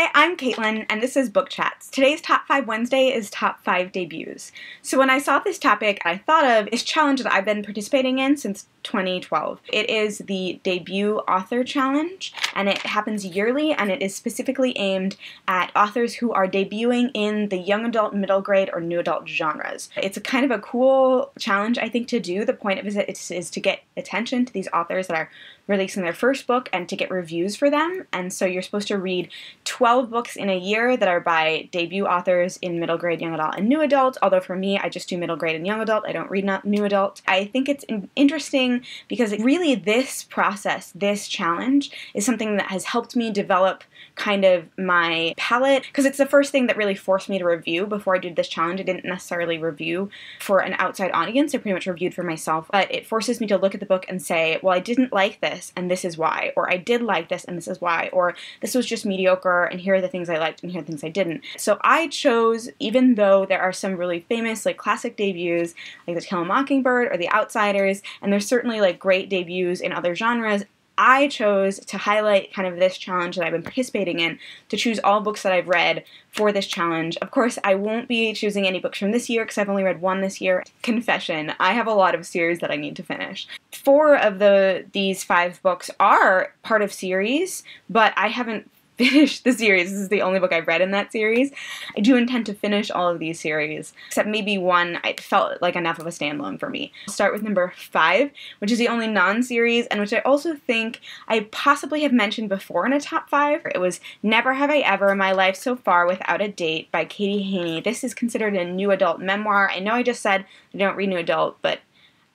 Hi, I'm Caitlin, and this is Book Chats. Today's Top 5 Wednesday is Top 5 Debuts. So when I saw this topic, I thought of this challenge that I've been participating in since 2012. It is the Debut Author Challenge, and it happens yearly, and it is specifically aimed at authors who are debuting in the young adult, middle grade, or new adult genres. It's a kind of a cool challenge, I think, to do. The point of it is to get attention to these authors that are releasing their first book and to get reviews for them. And so you're supposed to read 12 books in a year that are by debut authors in middle grade, young adult, and new adult. Although for me, I just do middle grade and young adult. I don't read new adult. I think it's interesting because really this process, this challenge, is something that has helped me develop kind of my palette, because it's the first thing that really forced me to review. Before I did this challenge, I didn't necessarily review for an outside audience. I pretty much reviewed for myself, but it forces me to look at the book and say, well, I didn't like this, and this is why, or I did like this, and this is why, or this was just mediocre, and here are the things I liked, and here are the things I didn't. So I chose, even though there are some really famous, like, classic debuts, like The Kill a Mockingbird or The Outsiders, and there's certainly, like, great debuts in other genres, I chose to highlight kind of this challenge that I've been participating in, to choose all books that I've read for this challenge. Of course, I won't be choosing any books from this year because I've only read one this year. Confession, I have a lot of series that I need to finish. 4 of these 5 books are part of series, but I haven't finished the series. This is the only book I've read in that series. I do intend to finish all of these series, except maybe one I felt like enough of a standalone for me. I'll start with number 5, which is the only non-series, and which I also think I possibly have mentioned before in a top 5. It was Never Have I Ever, My Life So Far Without a Date by Katie Haney. This is considered a new adult memoir. I know I just said I don't read new adult, but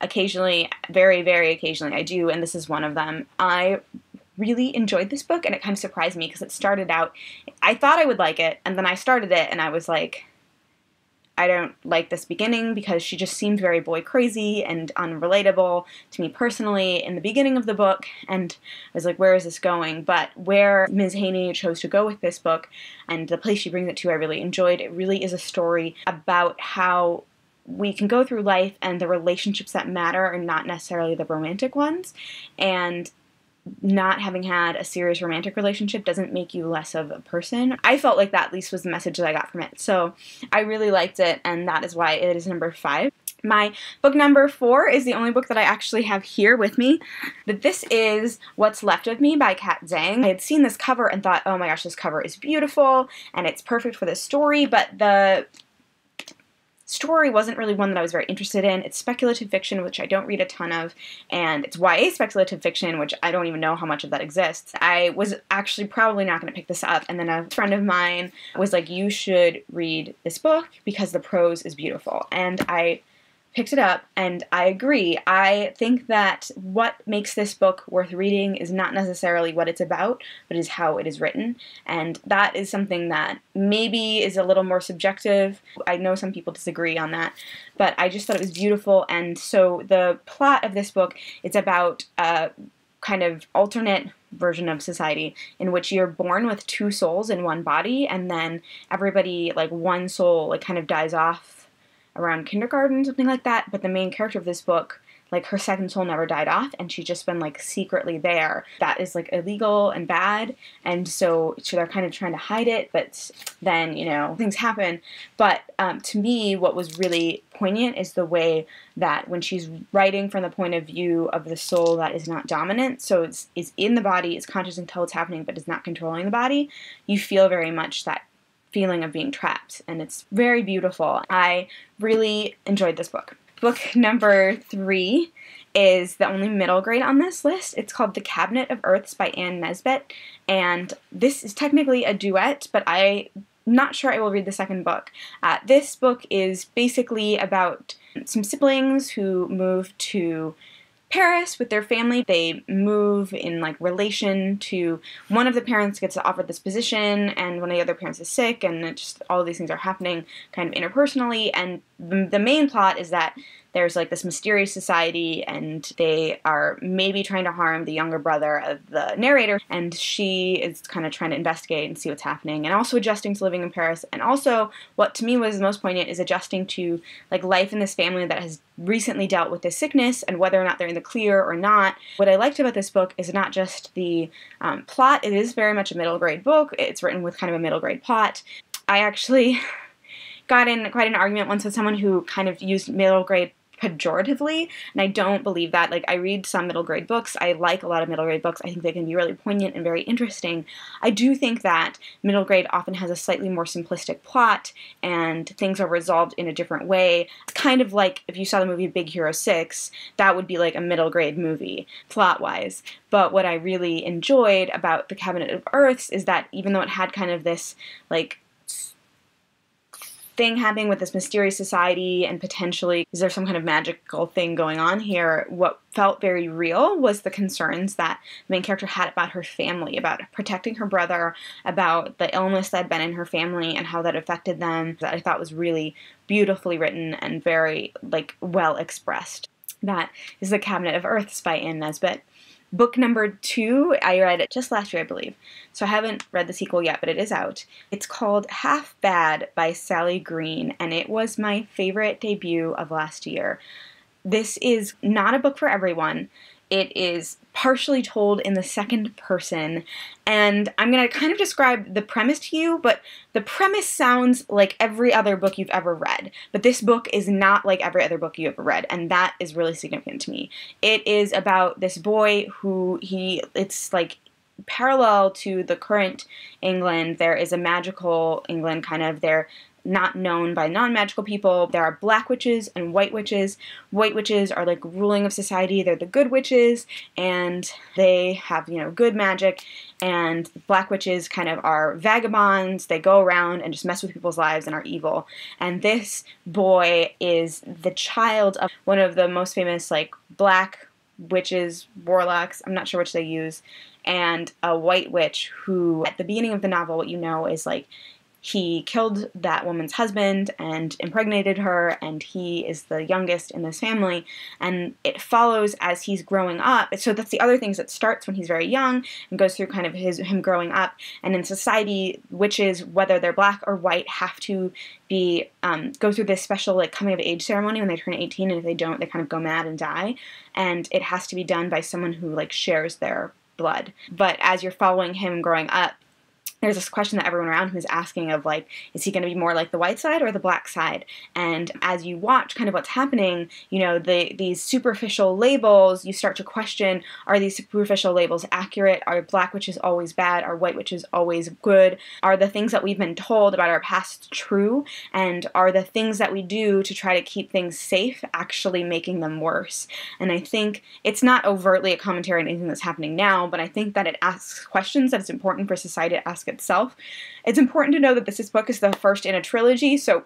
occasionally, very, very occasionally I do, and this is one of them. I really enjoyed this book, and it kind of surprised me because it started out, I thought I would like it, and then I started it and I was like, I don't like this beginning because she just seemed very boy crazy and unrelatable to me personally in the beginning of the book, and I was like, where is this going? But where Ms. Haney chose to go with this book and the place she brings it to, I really enjoyed. It really is a story about how we can go through life and the relationships that matter are not necessarily the romantic ones, and not having had a serious romantic relationship doesn't make you less of a person. I felt like that at least was the message that I got from it. So I really liked it, and that is why it is number 5. My book number 4 is the only book that I actually have here with me. But this is What's Left of Me by Kat Zhang. I had seen this cover and thought, oh my gosh, this cover is beautiful and it's perfect for this story, but the story wasn't really one that I was very interested in. It's speculative fiction, which I don't read a ton of, and it's YA speculative fiction, which I don't even know how much of that exists. I was actually probably not going to pick this up, and then a friend of mine was like, you should read this book because the prose is beautiful, and I picked it up, and I agree. I think that what makes this book worth reading is not necessarily what it's about, but is how it is written, and that is something that maybe is a little more subjective. I know some people disagree on that, but I just thought it was beautiful. And so the plot of this book, it's about a kind of alternate version of society in which you're born with 2 souls in one body, and then everybody, like, one soul, like, kind of dies off around kindergarten, something like that, but the main character of this book, like, her second soul never died off, and she's just been, like, secretly there. That is, like, illegal and bad, and so they're kind of trying to hide it, but then, you know, things happen. But to me, what was really poignant is the way that when she's writing from the point of view of the soul that is not dominant, so it's in the body, it's conscious until it's happening, but is not controlling the body, you feel very much that feeling of being trapped, and it's very beautiful. I really enjoyed this book. Book number 3 is the only middle grade on this list. It's called The Cabinet of Earths by Anne Nesbitt, and this is technically a duet, but I'm not sure I will read the second book. This book is basically about some siblings who move to Paris with their family. They move in, like, relation to one of the parents gets offered this position, and one of the other parents is sick, and it just all of these things are happening kind of interpersonally, and the main plot is that there's like this mysterious society, and they are maybe trying to harm the younger brother of the narrator, and she is kind of trying to investigate and see what's happening, and also adjusting to living in Paris, and also what to me was the most poignant is adjusting to like life in this family that has recently dealt with this sickness and whether or not they're in the clear or not. What I liked about this book is not just the plot. It is very much a middle grade book. It's written with kind of a middle grade plot. I actually got in quite an argument once with someone who kind of used middle grade pejoratively, and I don't believe that. Like, I read some middle grade books. I like a lot of middle grade books. I think they can be really poignant and very interesting. I do think that middle grade often has a slightly more simplistic plot, and things are resolved in a different way. Kind of like if you saw the movie Big Hero 6, that would be like a middle grade movie, plot-wise. But what I really enjoyed about The Cabinet of Earths is that even though it had kind of this, like, thing happening with this mysterious society and potentially is there some kind of magical thing going on here, what felt very real was the concerns that the main character had about her family, about protecting her brother, about the illness that had been in her family and how that affected them, that I thought was really beautifully written and very, like, well expressed. That is The Cabinet of Earths by Ann Nesbitt. Book number 2, I read it just last year, I believe, so I haven't read the sequel yet, but it is out. It's called Half Bad by Sally Green, and it was my favorite debut of last year. This is not a book for everyone. It is partially told in the second person, and I'm going to kind of describe the premise to you, but the premise sounds like every other book you've ever read, but this book is not like every other book you ever read, and that is really significant to me. It is about this boy who it's like parallel to the current England. There is a magical England, kind of, they're not known by non-magical people. There are black witches and white witches. White witches are like ruling of society. They're the good witches, and they have, you know, good magic, and black witches kind of are vagabonds. They go around and just mess with people's lives and are evil. And this boy is the child of one of the most famous, like, black witches, warlocks, I'm not sure which they use, and a white witch who, at the beginning of the novel, what you know is, like, he killed that woman's husband and impregnated her, and he is the youngest in this family, and it follows as he's growing up. So that's the other things that starts when he's very young and goes through kind of him growing up. And in society, witches, whether they're black or white, have to be go through this special, like, coming of age ceremony when they turn 18, and if they don't, they kind of go mad and die. And it has to be done by someone who, like, shares their blood. But as you're following him growing up, there's this question that everyone around him is asking of, like, is he going to be more like the white side or the black side? And as you watch kind of what's happening, you know, these superficial labels, you start to question, are these superficial labels accurate? Are black witches always bad? Are white witches always good? Are the things that we've been told about our past true? And are the things that we do to try to keep things safe actually making them worse? And I think it's not overtly a commentary on anything that's happening now, but I think that it asks questions that it's important for society to ask itself. It's important to know that this book is the first in a trilogy, so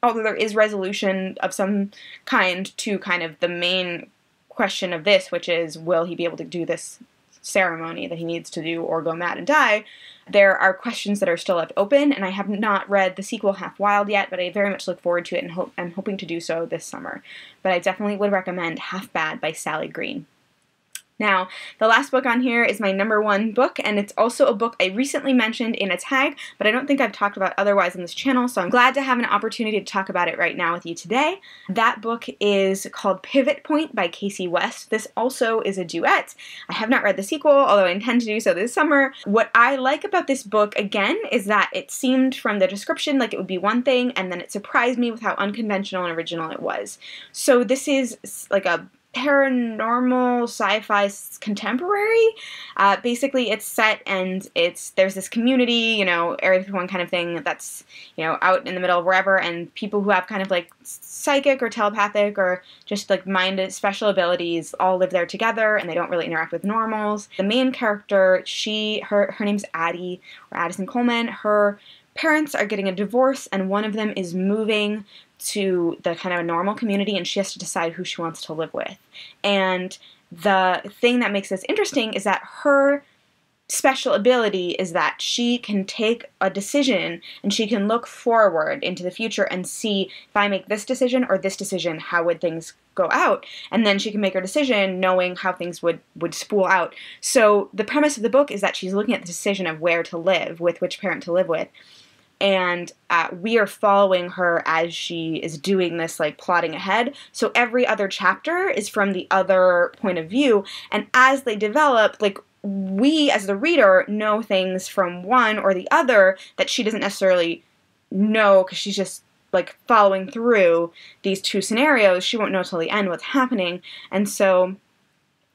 although there is resolution of some kind to kind of the main question of this, which is, will he be able to do this ceremony that he needs to do or go mad and die, there are questions that are still left open, and I have not read the sequel Half Wild yet, but I very much look forward to it, and I'm hoping to do so this summer. But I definitely would recommend Half Bad by Sally Green. Now, the last book on here is my number 1 book, and it's also a book I recently mentioned in a tag, but I don't think I've talked about otherwise on this channel, so I'm glad to have an opportunity to talk about it right now with you today. That book is called Pivot Point by Casey West. This also is a duet. I have not read the sequel, although I intend to do so this summer. What I like about this book, again, is that it seemed from the description like it would be one thing, and then it surprised me with how unconventional and original it was. So this is like a paranormal sci-fi contemporary. Basically, it's set and there's this community, you know, Area 51 kind of thing that's, you know, out in the middle of wherever, and people who have kind of like psychic or telepathic or just like special abilities all live there together, and they don't really interact with normals. The main character, her name's Addie, or Addison Coleman. Her parents are getting a divorce, and one of them is moving to the kind of a normal community, and she has to decide who she wants to live with. And the thing that makes this interesting is that her special ability is that she can take a decision and she can look forward into the future and see, if I make this decision or this decision, how would things go out? And then she can make her decision knowing how things would spool out. So the premise of the book is that she's looking at the decision of where to live, with which parent to live with. And we are following her as she is doing this, like, plotting ahead. So every other chapter is from the other point of view. And as they develop, like, we as the reader know things from one or the other that she doesn't necessarily know because she's just, like, following through these two scenarios. She won't know till the end what's happening. And so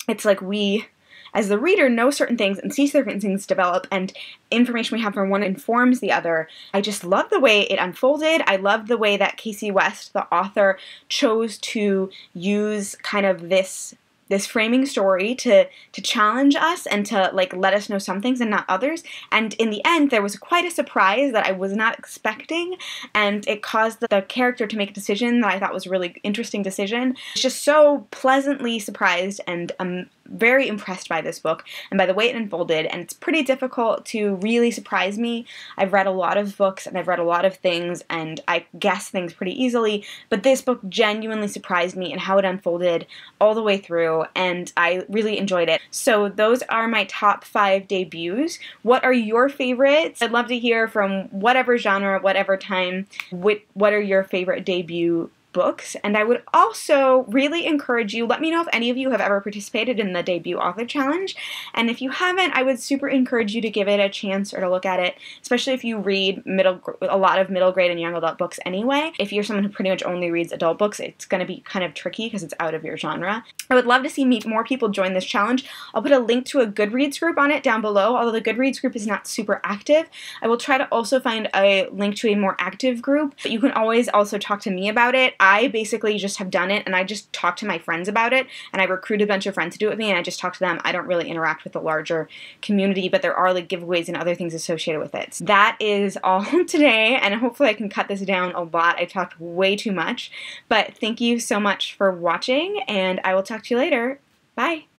it's like we, as the reader, know certain things and see certain things develop, and information we have from one informs the other. I just love the way it unfolded. I love the way that Casey West, the author, chose to use kind of this framing story to challenge us and to, like, let us know some things and not others. And in the end, there was quite a surprise that I was not expecting, and it caused the character to make a decision that I thought was a really interesting decision. It's just so pleasantly surprised, and I'm very impressed by this book and by the way it unfolded, and it's pretty difficult to really surprise me. I've read a lot of books and I've read a lot of things and I guess things pretty easily, but this book genuinely surprised me in how it unfolded all the way through, and I really enjoyed it. So those are my top 5 debuts. What are your favorites? I'd love to hear from whatever genre, whatever time, what are your favorite debut books. And I would also really encourage you, let me know if any of you have ever participated in the Debut Author Challenge, and if you haven't, I would super encourage you to give it a chance or to look at it, especially if you read a lot of middle grade and young adult books anyway. If you're someone who pretty much only reads adult books, it's going to be kind of tricky because it's out of your genre. I would love to see more people join this challenge. I'll put a link to a Goodreads group on it down below, although the Goodreads group is not super active. I will try to also find a link to a more active group, but you can always also talk to me about it. I basically just have done it, and I just talk to my friends about it, and I recruit a bunch of friends to do it with me, and I just talk to them. I don't really interact with the larger community, but there are, like, giveaways and other things associated with it. So that is all today, and hopefully I can cut this down a lot. I talked way too much, but thank you so much for watching, and I will talk to you later. Bye!